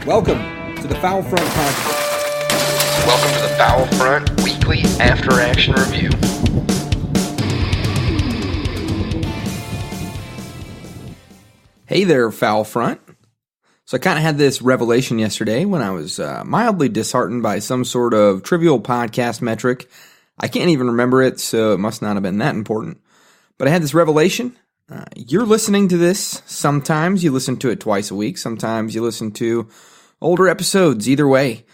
Welcome to the Fowl Front podcast. Welcome to the Fowl Front Weekly After Action Review. Hey there, Fowl Front. So I kind of had this revelation yesterday when I was mildly disheartened by some sort of trivial podcast metric. I can't even remember it, so it must not have been that important. But I had this revelation. You're listening to this. Sometimes you listen to it twice a week. Sometimes you listen to older episodes. Either way,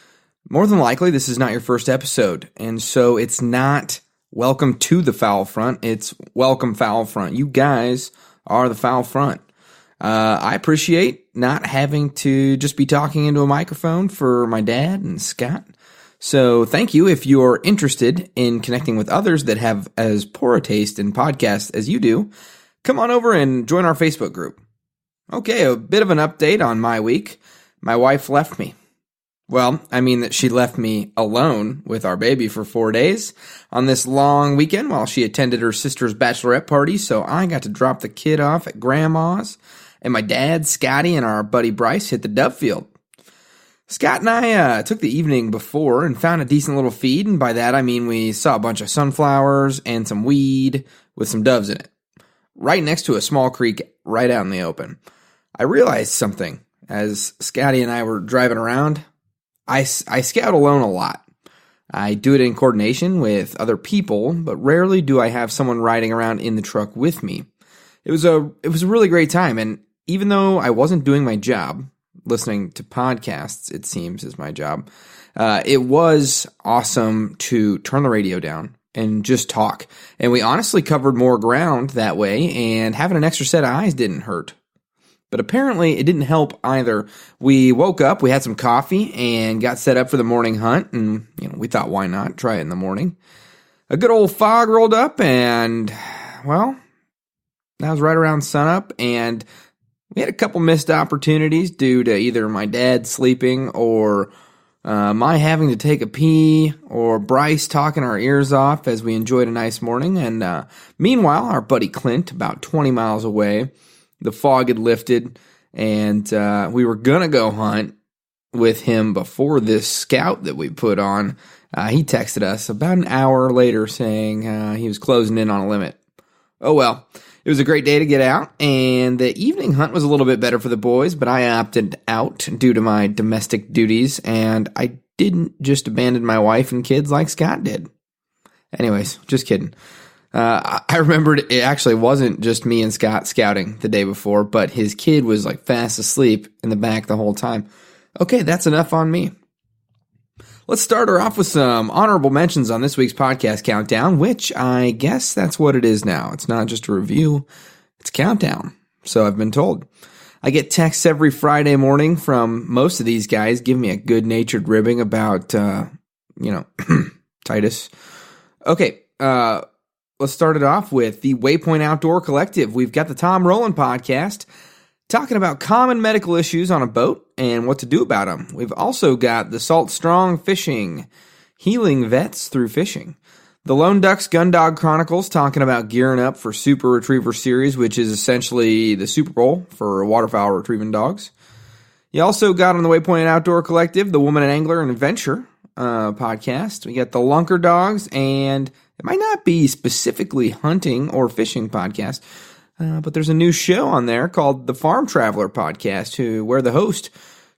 more than likely, this is not your first episode. And so it's not welcome to the Fowl Front. It's welcome Fowl Front. You guys are the Fowl Front. I appreciate not having to just be talking into a microphone for my dad and Scott. So thank you. If you're interested in connecting with others that have as poor a taste in podcasts as you do, come on over and join our Facebook group. Okay, a bit of an update on my week. My wife left me. Well, I mean that she left me alone with our baby for 4 days on this long weekend while she attended her sister's bachelorette party, so I got to drop the kid off at Grandma's, and my dad, Scotty, and our buddy Bryce hit the dove field. Scott and I took the evening before and found a decent little feed, and by that I mean we saw a bunch of sunflowers and some weed with some doves in it, right next to a small creek right out in the open. I realized something as Scotty and I were driving around. I scout alone a lot. I do it in coordination with other people, but rarely do I have someone riding around in the truck with me. It was a really great time, and even though I wasn't doing my job, listening to podcasts, it seems, is my job, it was awesome to turn the radio down and just talk. And we honestly covered more ground that way, and having an extra set of eyes didn't hurt. But apparently it didn't help either. We woke up, we had some coffee, and got set up for the morning hunt, and we thought, why not try it in the morning? A good old fog rolled up, and, well, that was right around sunup, and we had a couple missed opportunities due to either my dad sleeping or my having to take a pee or Bryce talking our ears off as we enjoyed a nice morning. And meanwhile, our buddy Clint, about 20 miles away, the fog had lifted, and we were going to go hunt with him before this scout that we put on. He texted us about an hour later saying he was closing in on a limit. Oh well, it was a great day to get out, and the evening hunt was a little bit better for the boys, but I opted out due to my domestic duties, and I didn't just abandon my wife and kids like Scott did. Anyways, just kidding. I remembered it actually wasn't just me and Scott scouting the day before, but his kid was like fast asleep in the back the whole time. Okay, that's enough on me. Let's start her off with some honorable mentions on this week's podcast countdown, which I guess that's what it is now. It's not just a review, it's a countdown. So I've been told. I get texts every Friday morning from most of these guys giving me a good-natured ribbing about, Titus. Okay, let's start it off with the Waypoint Outdoor Collective. We've got the Tom Rowland podcast talking about common medical issues on a boat and what to do about them. We've also got the Salt Strong Fishing, healing vets through fishing. The Lone Ducks Gun Dog Chronicles talking about gearing up for Super Retriever Series, which is essentially the Super Bowl for waterfowl retrieving dogs. You also got on the Waypoint Outdoor Collective, the Woman and Angler and Adventure podcast. We got the Lunker Dogs, and it might not be specifically hunting or fishing podcast, but there's a new show on there called the Farm Traveler podcast, where the host,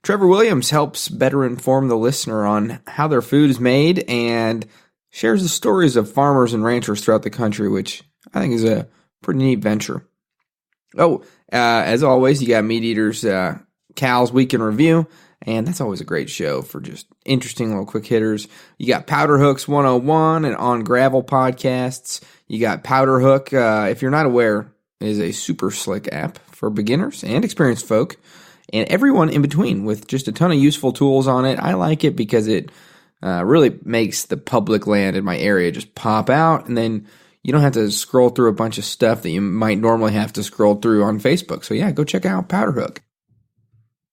Trevor Williams, helps better inform the listener on how their food is made and shares the stories of farmers and ranchers throughout the country, which I think is a pretty neat venture. Oh, as always, you got Meat Eater's Cal's Week in Review, and that's always a great show for just interesting little quick hitters. You got Powder Hooks 101 and On Gravel podcasts. You got Powder Hook, if you're not aware, is a super slick app for beginners and experienced folk and everyone in between with just a ton of useful tools on it. I like it because it really makes the public land in my area just pop out, and then you don't have to scroll through a bunch of stuff that you might normally have to scroll through on Facebook. So yeah, go check out Powder Hook.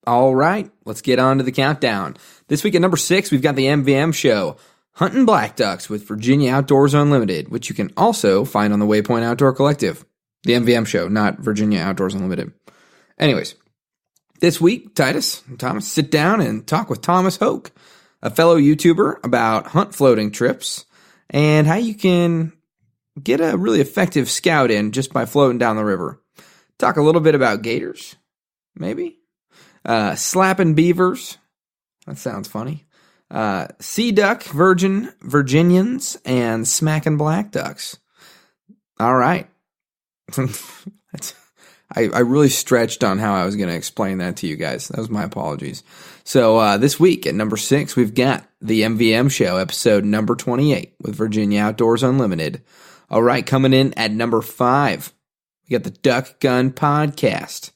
All right, let's get on to the countdown. This week at number 6, we've got the MVM show, Hunting Black Ducks with Virginia Outdoors Unlimited, which you can also find on the Waypoint Outdoor Collective. The MVM show, not Virginia Outdoors Unlimited. Anyways, This week, Titus and Thomas sit down and talk with Thomas Hoke, a fellow YouTuber, about hunt floating trips and how you can get a really effective scout in just by floating down the river. Talk a little bit about gators, maybe. Slapping beavers. That sounds funny. Sea duck, Virginians, and smacking black ducks. All right. I really stretched on how I was going to explain that to you guys. That was my apologies. So this week at number 6, we've got the MVM Show, episode number 28 with Virginia Outdoors Unlimited. All right, coming in at number 5, we got the Duck Gun Podcast.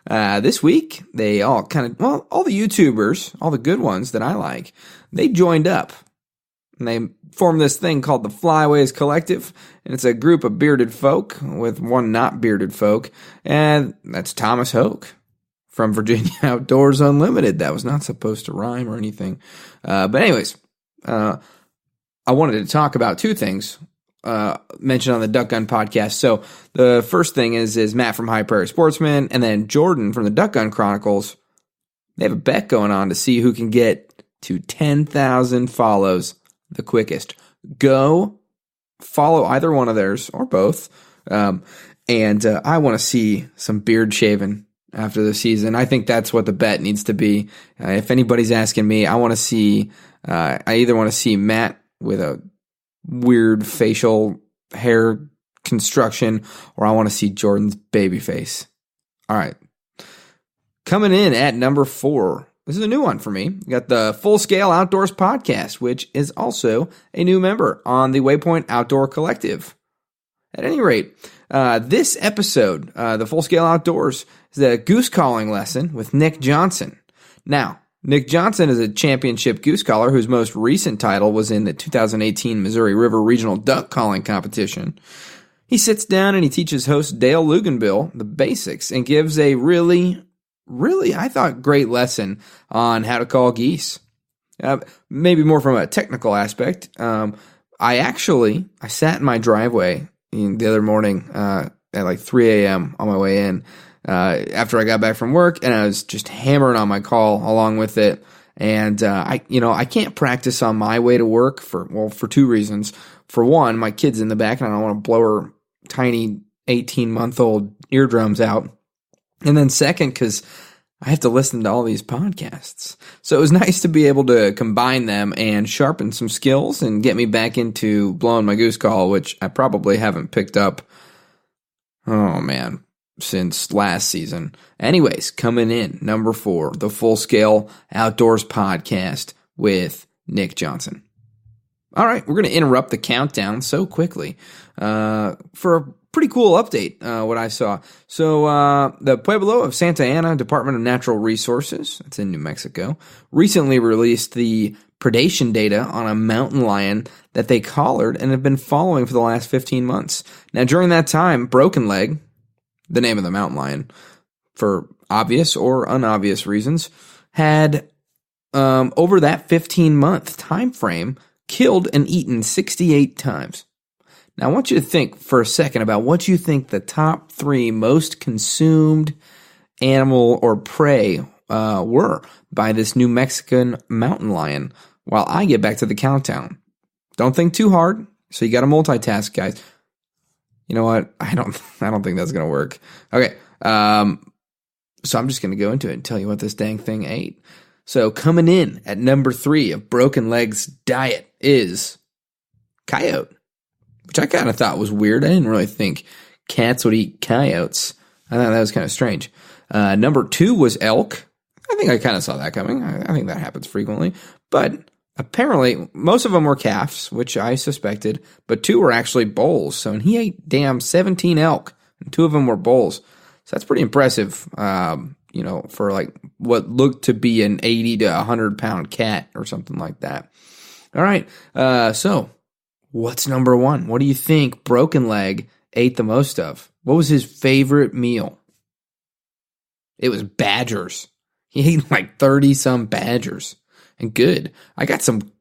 This week, they all all the YouTubers, all the good ones that I like, they joined up. And they formed this thing called the Flyways Collective, and it's a group of bearded folk with one not bearded folk, and that's Thomas Hoke from Virginia Outdoors Unlimited. That was not supposed to rhyme or anything. But anyways, I wanted to talk about two things mentioned on the Duck Gun Podcast. So the first thing is Matt from High Prairie Sportsman, and then Jordan from the Duck Gun Chronicles. They have a bet going on to see who can get to 10,000 follows the quickest. Go follow either one of theirs or both. And I want to see some beard shaving after the season. I think that's what the bet needs to be. If anybody's asking me, I want to see, I either want to see Matt with a weird facial hair construction, or I want to see Jordan's baby face. All right. Coming in at number 4. This is a new one for me. We got the Full Scale Outdoors Podcast, which is also a new member on the Waypoint Outdoor Collective. At any rate, this episode, the Full Scale Outdoors, is a goose calling lesson with Nick Johnson. Now, Nick Johnson is a championship goose caller whose most recent title was in the 2018 Missouri River Regional Duck Calling Competition. He sits down and he teaches host Dale Luganbill the basics and gives a really, I thought, great lesson on how to call geese. Maybe more from a technical aspect. I sat in my driveway the other morning at like 3 a.m. on my way in after I got back from work, and I was just hammering on my call along with it. And I can't practice on my way to work for two reasons. For one, my kid's in the back, and I don't want to blow her tiny 18-month-old eardrums out. And then second, because I have to listen to all these podcasts. So it was nice to be able to combine them and sharpen some skills and get me back into blowing my goose call, which I probably haven't picked up, since last season. Anyways, coming in, number 4, the Full Scale Outdoors Podcast with Nick Johnson. All right, we're going to interrupt the countdown so quickly for a pretty cool update, what I saw. So the Pueblo of Santa Ana Department of Natural Resources, that's in New Mexico, recently released the predation data on a mountain lion that they collared and have been following for the last 15 months. Now, during that time, Broken Leg, the name of the mountain lion, for obvious or unobvious reasons, had, over that 15-month time frame, killed and eaten 68 times. Now, I want you to think for a second about what you think the top 3 most consumed animal or prey were by this New Mexican mountain lion while I get back to the countdown. Don't think too hard, so you got to multitask, guys. You know what? I don't think that's going to work. Okay, so I'm just going to go into it and tell you what this dang thing ate. So coming in at number 3 of Broken Leg's diet is coyote, which I kind of thought was weird. I didn't really think cats would eat coyotes. I thought that was kind of strange. Number 2 was elk. I think I kind of saw that coming. I think that happens frequently. But apparently, most of them were calves, which I suspected, but 2 were actually bulls. So and he ate damn 17 elk, and 2 of them were bulls. So that's pretty impressive, for like what looked to be an 80 to 100-pound cat or something like that. All right, so what's number 1? What do you think Broken Leg ate the most of? What was his favorite meal? It was badgers. He ate like 30-some badgers. And good. I got some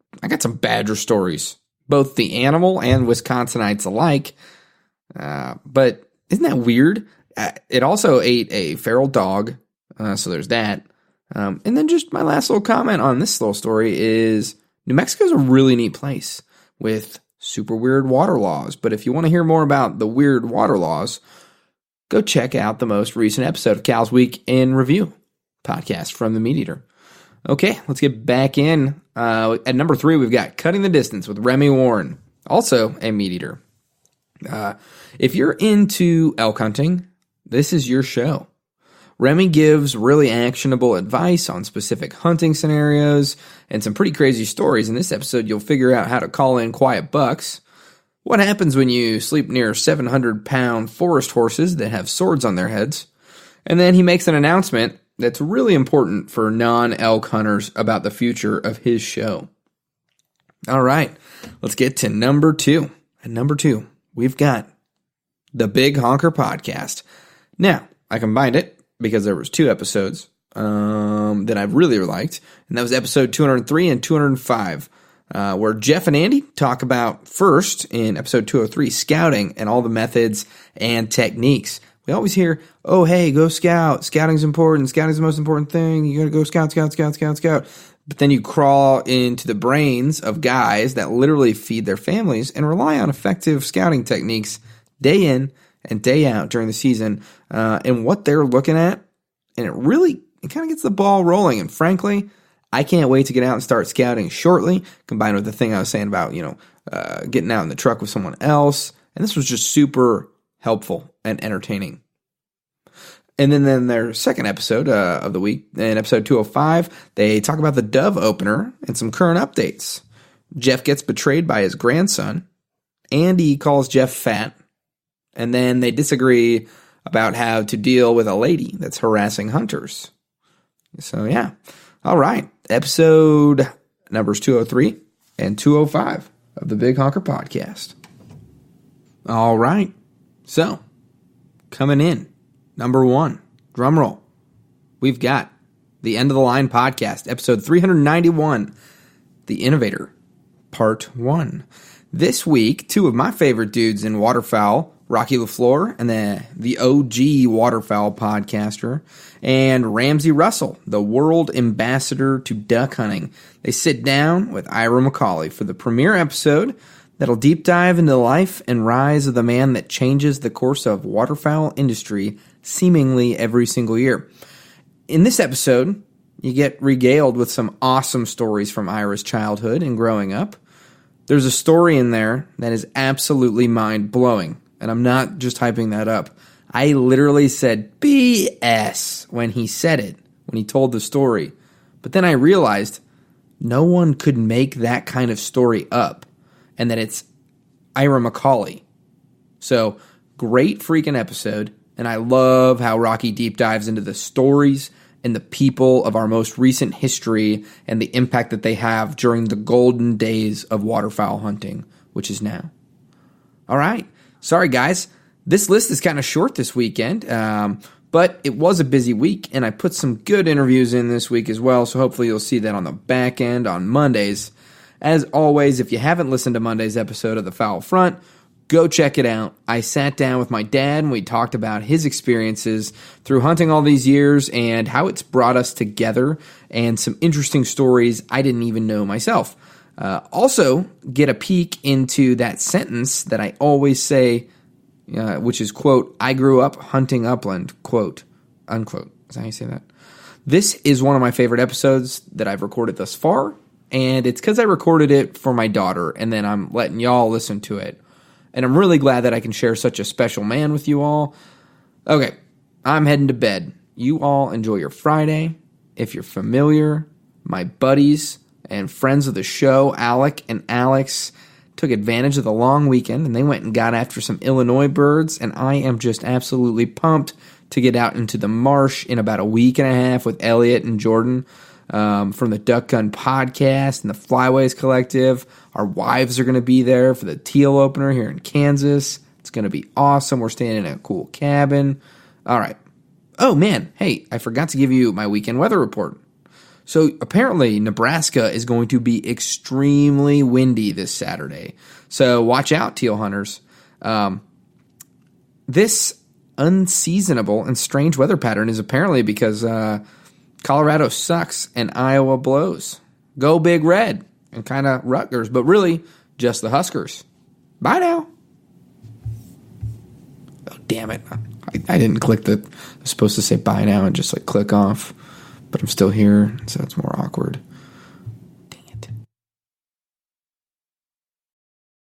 badger stories, both the animal and Wisconsinites alike. But isn't that weird? It also ate a feral dog, So there's that. And then just my last little comment on this little story is New Mexico is a really neat place with super weird water laws. But if you want to hear more about the weird water laws, go check out the most recent episode of Cal's Week in Review podcast from the Meat Eater. Okay, let's get back in. At number 3, we've got Cutting the Distance with Remy Warren, also a Meat Eater. If you're into elk hunting, this is your show. Remy gives really actionable advice on specific hunting scenarios and some pretty crazy stories. In this episode, you'll figure out how to call in quiet bucks, what happens when you sleep near 700-pound forest horses that have swords on their heads, and then he makes an announcement that's really important for non-elk hunters about the future of his show. All right, let's get to number 2. At number 2, we've got the Big Honker Podcast. Now, I combined it because there was 2 episodes that I really liked, and that was episode 203 and 205, where Jeff and Andy talk about, first, in episode 203, scouting and all the methods and techniques. We always hear, oh, hey, go scout. Scouting's important. Scouting's the most important thing. You got to go scout. But then you crawl into the brains of guys that literally feed their families and rely on effective scouting techniques day in and day out during the season, and what they're looking at, and it kind of gets the ball rolling. And frankly, I can't wait to get out and start scouting shortly, combined with the thing I was saying about, getting out in the truck with someone else. And this was just super helpful and entertaining. And then their second episode of the week, in episode 205, they talk about the dove opener and some current updates. Jeff gets betrayed by his grandson. Andy calls Jeff fat. And then they disagree about how to deal with a lady that's harassing hunters. So, yeah. All right. Episode numbers 203 and 205 of the Big Honker Podcast. All right. So, coming in, number 1, drumroll. We've got the End of the Line Podcast, episode 391, The Innovator, part 1. This week, 2 of my favorite dudes in waterfowl, Rocky LaFleur, and the OG waterfowl podcaster, and Ramsey Russell, the world ambassador to duck hunting. They sit down with Ira McCauley for the premiere episode that'll deep dive into the life and rise of the man that changes the course of waterfowl industry seemingly every single year. In this episode, you get regaled with some awesome stories from Ira's childhood and growing up. There's a story in there that is absolutely mind-blowing. And I'm not just hyping that up. I literally said BS when he said it, when he told the story. But then I realized no one could make that kind of story up, and that it's Ira McCauley. So, great freaking episode, and I love how Rocky deep dives into the stories and the people of our most recent history and the impact that they have during the golden days of waterfowl hunting, which is now. All right. Sorry, guys. This list is kind of short this weekend, but it was a busy week, and I put some good interviews in this week as well, so hopefully you'll see that on the back end on Mondays. As always, if you haven't listened to Monday's episode of the Fowl Front, go check it out. I sat down with my dad, and we talked about his experiences through hunting all these years and how it's brought us together, and some interesting stories I didn't even know myself. Also, get a peek into that sentence that I always say, which is, quote, I grew up hunting upland, quote, unquote. Is that how you say that? This is one of my favorite episodes that I've recorded thus far, and it's because I recorded it for my daughter, and then I'm letting y'all listen to it. And I'm really glad that I can share such a special man with you all. Okay, I'm heading to bed. You all enjoy your Friday. If you're familiar, my buddies and friends of the show, Alec and Alex, took advantage of the long weekend, and they went and got after some Illinois birds, and I am just absolutely pumped to get out into the marsh in about a week and a half with Elliot and Jordan from the Duck Gun Podcast and the Flyways Collective. Our wives are going to be there for the teal opener here in Kansas. It's going to be awesome. We're staying in a cool cabin. All right. Oh, man. Hey, I forgot to give you my weekend weather report. So apparently Nebraska is going to be extremely windy this Saturday. So watch out, teal hunters. This unseasonable and strange weather pattern is apparently because Colorado sucks and Iowa blows. Go Big Red and kind of Rutgers, but really just the Huskers. Bye now. Oh, damn it. I didn't click I was supposed to say bye now and just like click off, but I'm still here, so it's more awkward.